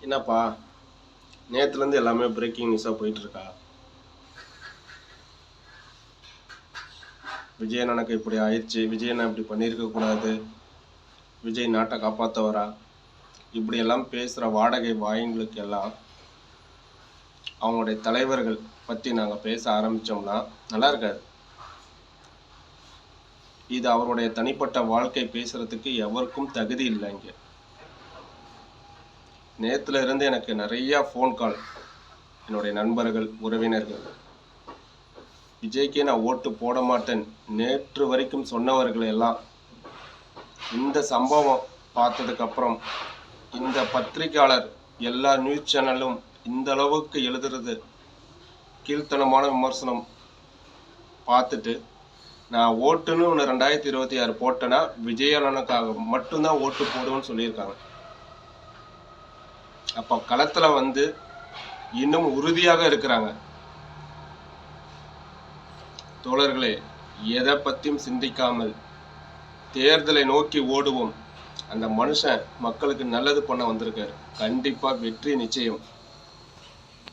என்னப்பா நேற்றுலேருந்து எல்லாமே பிரேக்கிங் நியூஸாக போயிட்டுருக்கா? விஜயன் எனக்கு இப்படி ஆயிடுச்சு, விஜயன் இப்படி பண்ணியிருக்கக்கூடாது, விஜய் நாட்டை காப்பாற்றவரா, இப்படியெல்லாம் பேசுகிற வாடகை வாயுங்களுக்கு எல்லாம் அவங்களுடைய தலைவர்கள் பற்றி நாங்கள் பேச ஆரம்பித்தோம்னா நல்லா இருக்காது. இது அவருடைய தனிப்பட்ட வாழ்க்கை பேசுகிறதுக்கு எவருக்கும் தகுதி இல்லை. இங்கே நேற்றுல இருந்து எனக்கு நிறையா ஃபோன் கால், என்னுடைய நண்பர்கள், உறவினர்கள், விஜய்க்கே நான் ஓட்டு போட மாட்டேன் நேற்று வரைக்கும் சொன்னவர்கள் எல்லாம் இந்த சம்பவம் பார்த்ததுக்கப்புறம் இந்த பத்திரிகையாளர் எல்லா நியூஸ் சேனலும் இந்த அளவுக்கு எழுதுறது கீழ்த்தனமான விமர்சனம் பார்த்துட்டு நான் ஓட்டுன்னு ஒன்று 2026 போட்டேன்னா விஜயனுக்காக மட்டும்தான் ஓட்டு போடுவேன்னு சொல்லியிருக்காங்க. அப்போ களத்தில் வந்து இன்னும் உறுதியாக இருக்கிறாங்க. தோழர்களே, எதை பற்றியும் சிந்திக்காமல் தேர்தலை நோக்கி ஓடுவோம். அந்த மனுஷன் மக்களுக்கு நல்லது பண்ண வந்திருக்காரு. கண்டிப்பாக வெற்றி நிச்சயம்.